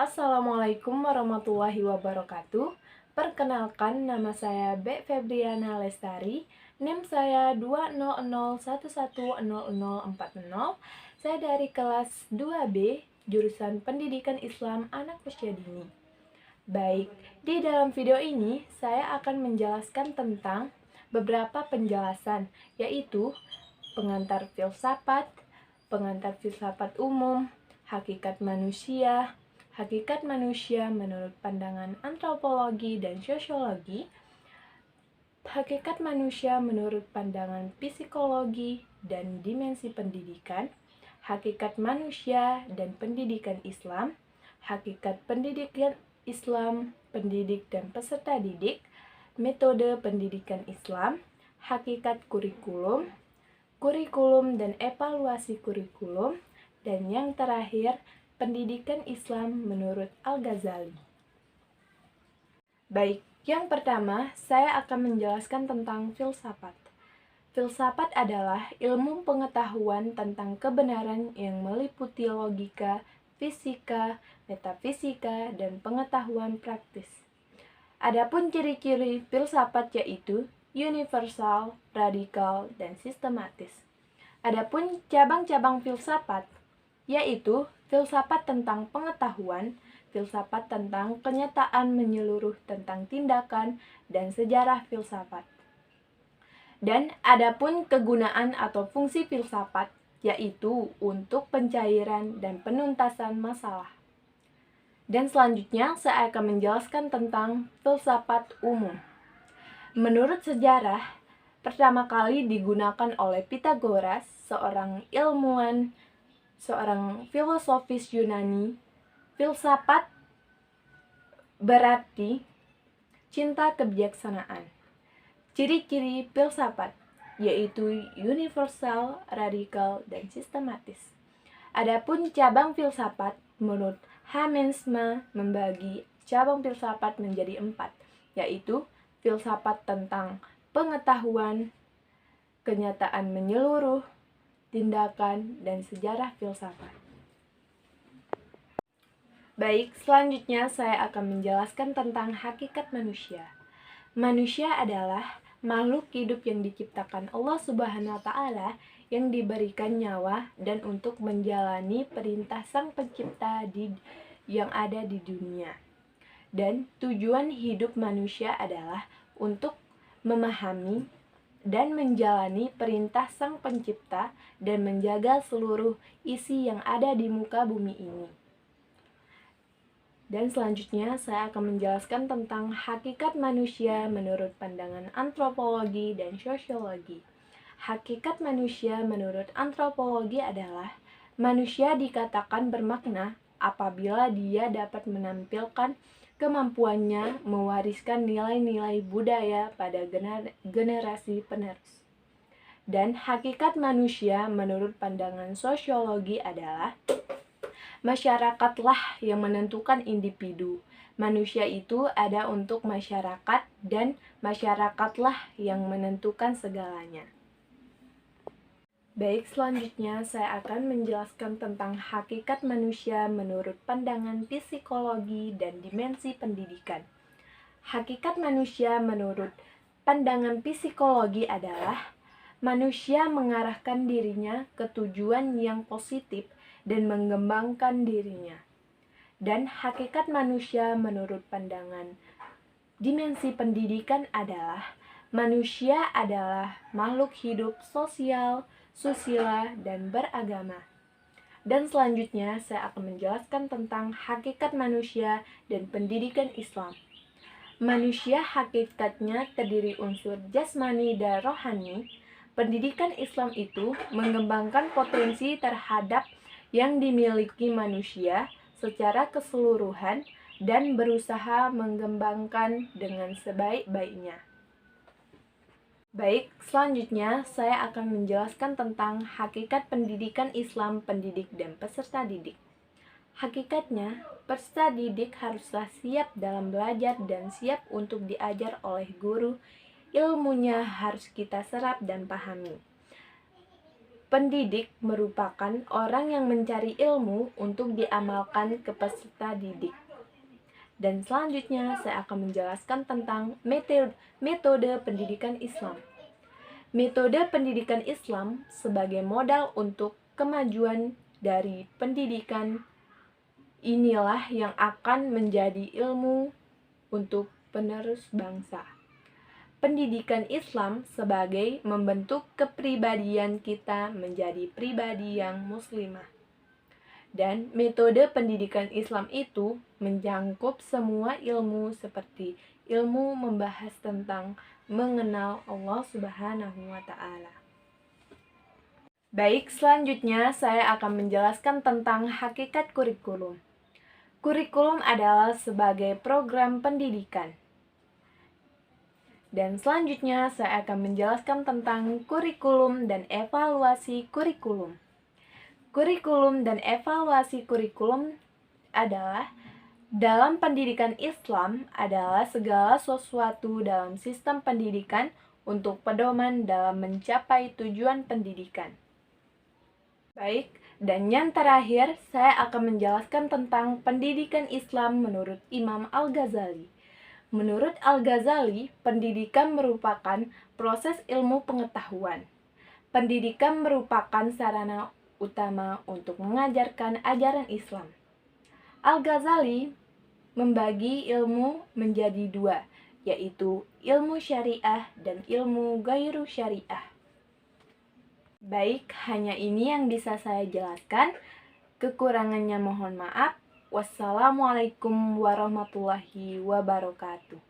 Assalamualaikum warahmatullahi wabarakatuh. Perkenalkan, nama saya B. Febriana Lestari. NIM saya 200110040. Saya dari kelas 2B, jurusan Pendidikan Islam Anak Usia Dini. Baik, di dalam video ini saya akan menjelaskan tentang beberapa penjelasan, yaitu pengantar filsafat umum, hakikat manusia menurut pandangan antropologi dan sosiologi, hakikat manusia menurut pandangan psikologi dan dimensi pendidikan, hakikat manusia dan pendidikan Islam, hakikat pendidikan Islam, pendidik dan peserta didik, metode pendidikan Islam, hakikat kurikulum dan evaluasi kurikulum, dan yang terakhir, pendidikan Islam menurut Al-Ghazali. Baik, yang pertama saya akan menjelaskan tentang filsafat. Filsafat adalah ilmu pengetahuan tentang kebenaran yang meliputi logika, fisika, metafisika, dan pengetahuan praktis. Adapun ciri-ciri filsafat yaitu universal, radikal, dan sistematis. Adapun cabang-cabang filsafat yaitu filsafat tentang pengetahuan, filsafat tentang kenyataan menyeluruh tentang tindakan, dan sejarah filsafat. Dan adapun kegunaan atau fungsi filsafat yaitu untuk pencairan dan penuntasan masalah. Dan selanjutnya saya akan menjelaskan tentang filsafat umum. Menurut sejarah, pertama kali digunakan oleh Pythagoras, seorang ilmuwan, seorang filosofis Yunani. Filsafat berarti cinta kebijaksanaan. Ciri-ciri filsafat yaitu universal, radikal, dan sistematis. Adapun cabang filsafat, menurut Hamensma membagi cabang filsafat menjadi 4, yaitu filsafat tentang pengetahuan, kenyataan menyeluruh, tindakan, dan sejarah filsafat. Baik, selanjutnya saya akan menjelaskan tentang hakikat manusia. Manusia adalah makhluk hidup yang diciptakan Allah Subhanahu wa Ta'ala, yang diberikan nyawa dan untuk menjalani perintah Sang Pencipta yang ada di dunia. Dan tujuan hidup manusia adalah untuk memahami dan menjalani perintah Sang Pencipta dan menjaga seluruh isi yang ada di muka bumi ini. Dan selanjutnya saya akan menjelaskan tentang hakikat manusia menurut pandangan antropologi dan sosiologi. Hakikat manusia menurut antropologi adalah manusia dikatakan bermakna apabila dia dapat menampilkan kemampuannya mewariskan nilai-nilai budaya pada generasi penerus. Dan hakikat manusia menurut pandangan sosiologi adalah masyarakatlah yang menentukan individu. Manusia itu ada untuk masyarakat dan masyarakatlah yang menentukan segalanya. Baik, selanjutnya saya akan menjelaskan tentang hakikat manusia menurut pandangan psikologi dan dimensi pendidikan. Hakikat manusia menurut pandangan psikologi adalah manusia mengarahkan dirinya ke tujuan yang positif dan mengembangkan dirinya. Dan hakikat manusia menurut pandangan dimensi pendidikan adalah manusia adalah makhluk hidup sosial, susila, dan beragama. Dan selanjutnya saya akan menjelaskan tentang hakikat manusia dan pendidikan Islam. Manusia hakikatnya terdiri unsur jasmani dan rohani. Pendidikan Islam itu mengembangkan potensi terhadap yang dimiliki manusia secara keseluruhan dan berusaha mengembangkan dengan sebaik-baiknya. Baik, selanjutnya saya akan menjelaskan tentang hakikat pendidikan Islam, pendidik, dan peserta didik. Hakikatnya, peserta didik haruslah siap dalam belajar dan siap untuk diajar oleh guru. Ilmunya harus kita serap dan pahami. Pendidik merupakan orang yang mencari ilmu untuk diamalkan ke peserta didik. Dan selanjutnya saya akan menjelaskan tentang metode pendidikan Islam. Metode pendidikan Islam sebagai modal untuk kemajuan dari pendidikan inilah yang akan menjadi ilmu untuk penerus bangsa. Pendidikan Islam sebagai membentuk kepribadian kita menjadi pribadi yang muslimah. Dan metode pendidikan Islam itu mencakup semua ilmu seperti ilmu membahas tentang mengenal Allah Subhanahu wa Ta'ala. Baik, selanjutnya saya akan menjelaskan tentang hakikat kurikulum. Kurikulum adalah sebagai program pendidikan. Dan selanjutnya saya akan menjelaskan tentang kurikulum dan evaluasi kurikulum. Kurikulum dan evaluasi kurikulum adalah dalam pendidikan Islam adalah segala sesuatu dalam sistem pendidikan untuk pedoman dalam mencapai tujuan pendidikan. Baik, dan yang terakhir saya akan menjelaskan tentang pendidikan Islam menurut Imam Al-Ghazali. Menurut Al-Ghazali, pendidikan merupakan proses ilmu pengetahuan. Pendidikan merupakan sarana utama untuk mengajarkan ajaran Islam. Al-Ghazali membagi ilmu menjadi dua, yaitu ilmu syariah dan ilmu ghairu syariah. Baik, hanya ini yang bisa saya jelaskan. Kekurangannya mohon maaf. Wassalamualaikum warahmatullahi wabarakatuh.